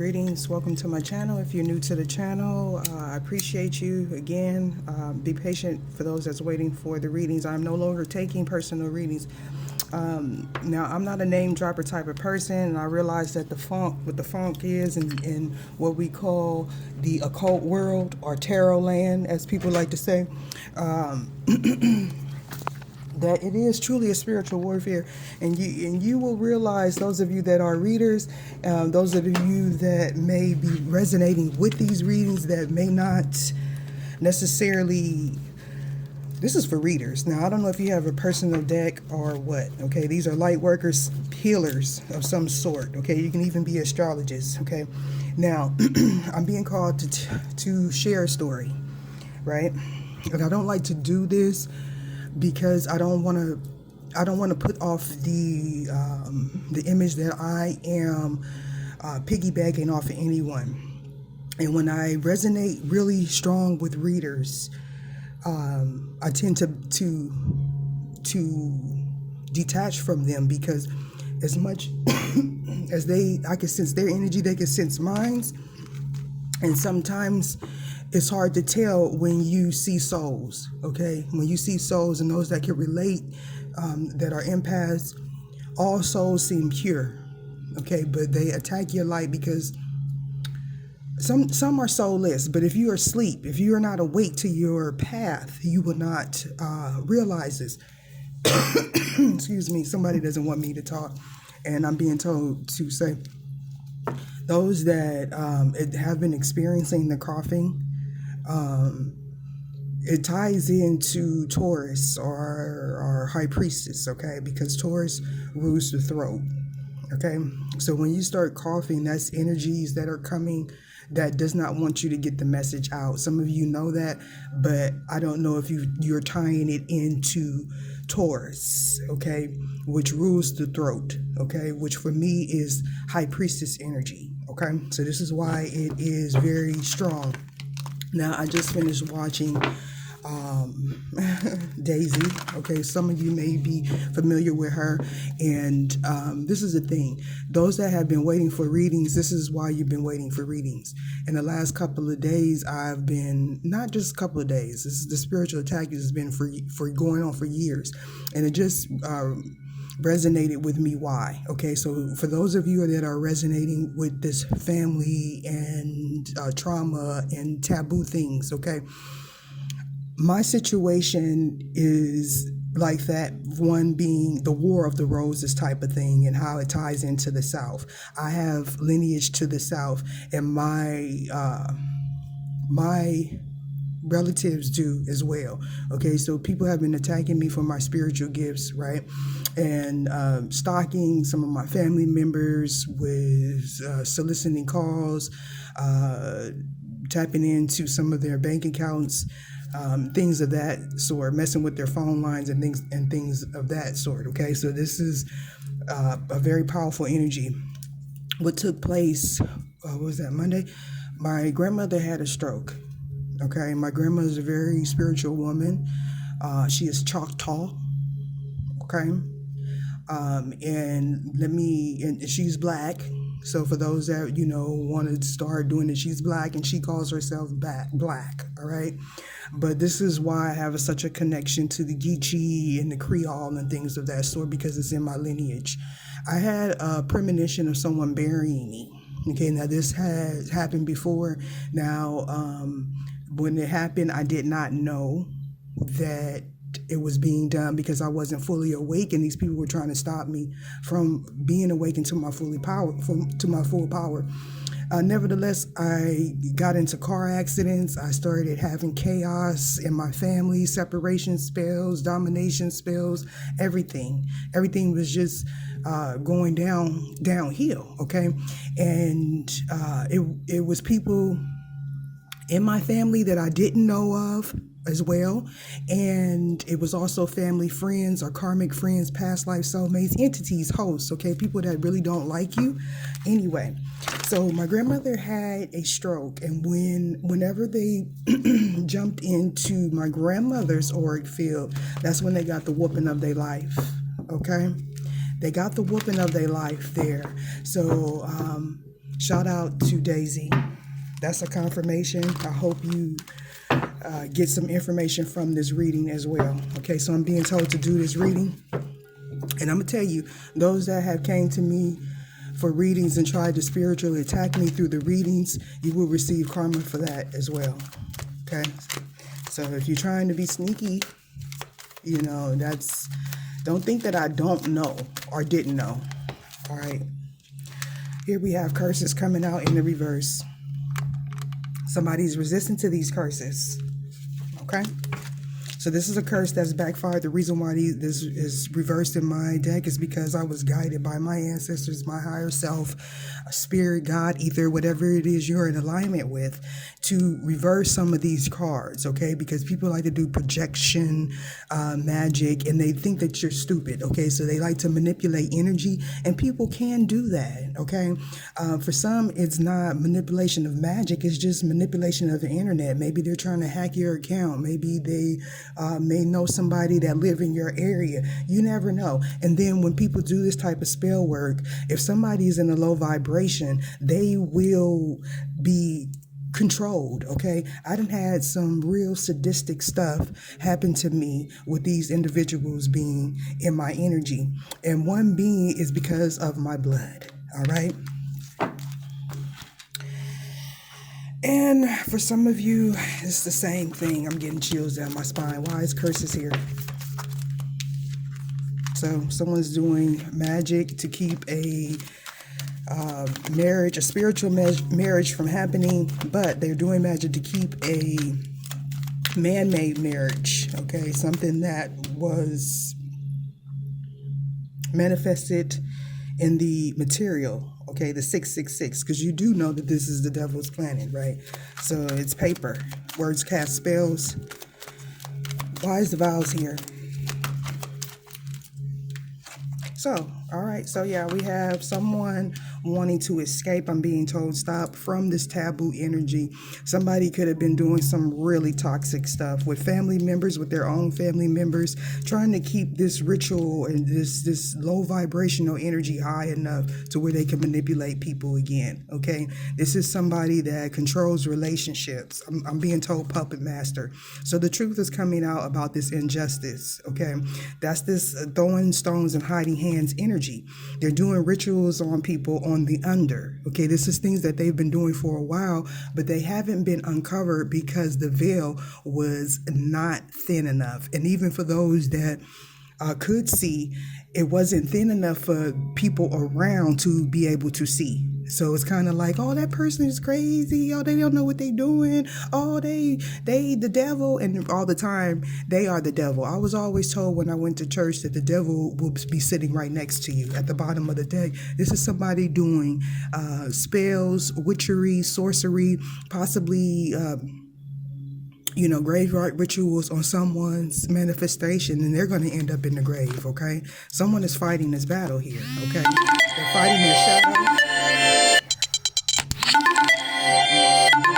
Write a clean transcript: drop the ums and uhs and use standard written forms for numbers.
Greetings, welcome to my channel. If you're new to the channel, I appreciate you again. Be patient for those that's waiting for the readings. I'm no longer taking personal readings. Now, I'm not a name dropper type of person, and I realize that what the funk is in what we call the occult world, or tarot land, as people like to say, that it is truly a spiritual warfare, and you will realize, those of you that are readers, those of you that may be resonating with these readings, that may not necessarily. This is for readers. Now, I don't know if you have a personal deck or what. Okay, these are light workers, healers of some sort. Okay, you can even be astrologists. Okay, now I'm being called to share a story, right? And I don't like to do this because I don't want to put off the image that I am piggybacking off of anyone. And when I resonate really strong with readers, I tend to detach from them, because as much as I can sense their energy, they can sense mine. And sometimes it's hard to tell when you see souls, okay? When you see souls, and those that can relate, that are empaths, all souls seem pure, okay? But they attack your light because some are soulless. But if you are asleep, if you are not awake to your path, you will not realize this. Excuse me, somebody doesn't want me to talk, and I'm being told to say, those that have been experiencing the coughing, it ties into Taurus or High Priestess, okay? Because Taurus rules the throat, okay? So when you start coughing, that's energies that are coming that does not want you to get the message out. Some of you know that, but I don't know if you're tying it into Taurus, okay, which rules the throat, okay, which for me is High Priestess energy, okay? So this is why it is very strong. Now, I just finished watching Daisy, okay? Some of you may be familiar with her, and this is the thing. Those that have been waiting for readings, this is why you've been waiting for readings. In the last couple of days, I've been, not just a couple of days, this is the spiritual attack has been for going on for years, and it just resonated with me. Why? Okay, so for those of you that are resonating with this family and trauma and taboo things, okay, my situation is like that one being the War of the Roses type of thing, and how it ties into the South. I have lineage to the South, and my relatives do as well. Okay, so people have been attacking me for my spiritual gifts, right? And stalking some of my family members with soliciting calls, tapping into some of their bank accounts, things of that sort, messing with their phone lines and things of that sort. Okay, so this is a very powerful energy. What took place, what was that, Monday? My grandmother had a stroke. Okay, my grandma is a very spiritual woman. She is Choctaw. Okay, and she's black. So for those that want to start doing it, she's black, and she calls herself black. All right, but this is why I have such a connection to the Geechee and the Creole and things of that sort, because it's in my lineage. I had a premonition of someone burying me. Okay, now this has happened before. Now, when it happened, I did not know that it was being done, because I wasn't fully awake, and these people were trying to stop me from being awakened to my full power. Nevertheless, I got into car accidents. I started having chaos in my family, separation spells, domination spells, everything. Everything was just going downhill, okay? And it was people in my family that I didn't know of as well, and it was also family, friends, or karmic friends, past life soulmates, entities, hosts, okay, people that really don't like you. Anyway, so my grandmother had a stroke, and whenever they jumped into my grandmother's auric field, that's when they got the whooping of their life, okay? They got the whooping of their life there. So Shout out to Daisy. That's a confirmation. I hope you get some information from this reading as well. Okay, so I'm being told to do this reading. And I'm going to tell you, those that have came to me for readings and tried to spiritually attack me through the readings, you will receive karma for that as well. Okay? So if you're trying to be sneaky, you know, don't think that I don't know or didn't know. All right? Here we have curses coming out in the reverse. Somebody's resistant to these curses. Okay? So this is a curse that's backfired. The reason why this is reversed in my deck is because I was guided by my ancestors, my higher self, spirit, God, ether, whatever it is you're in alignment with, to reverse some of these cards, okay? Because people like to do projection, magic, and they think that you're stupid, okay? So they like to manipulate energy, and people can do that, okay? For some, it's not manipulation of magic. It's just manipulation of the internet. Maybe they're trying to hack your account. Maybe they may know somebody that live in your area. You never know. And then when people do this type of spell work, if somebody is in a low vibration, they will be controlled, okay? I done had some real sadistic stuff happen to me with these individuals being in my energy. And one being is because of my blood, all right? And for some of you, it's the same thing. I'm getting chills down my spine. Why is curses here? So someone's doing magic to keep a marriage, a spiritual marriage from happening, but they're doing magic to keep a man-made marriage, okay? Something that was manifested in the material, okay, the 666, because you do know that this is the devil's planet, right? So it's paper. Words cast spells. Why is the vowels here? So, all right. So, yeah, we have someone wanting to escape. I'm being told stop from this taboo energy. Somebody could have been doing some really toxic stuff with family members, with their own family members, trying to keep this ritual and this low vibrational energy high enough to where they can manipulate people again. Okay, this is somebody that controls relationships. I'm being told puppet master. So the truth is coming out about this injustice. Okay, that's this throwing stones and hiding hands energy. They're doing rituals on people on the under. Okay, this is things that they've been doing for a while, but they haven't been uncovered because the veil was not thin enough. And even for those that could see, it wasn't thin enough for people around to be able to see. So it's kind of like, oh, that person is crazy. Oh, they don't know what they're doing. Oh, they the devil. And all the time, they are the devil. I was always told when I went to church that the devil will be sitting right next to you at the bottom of the deck. This is somebody doing spells, witchery, sorcery, possibly graveyard rituals on someone's manifestation, and they're going to end up in the grave, okay? Someone is fighting this battle here, okay? They're fighting their shadow.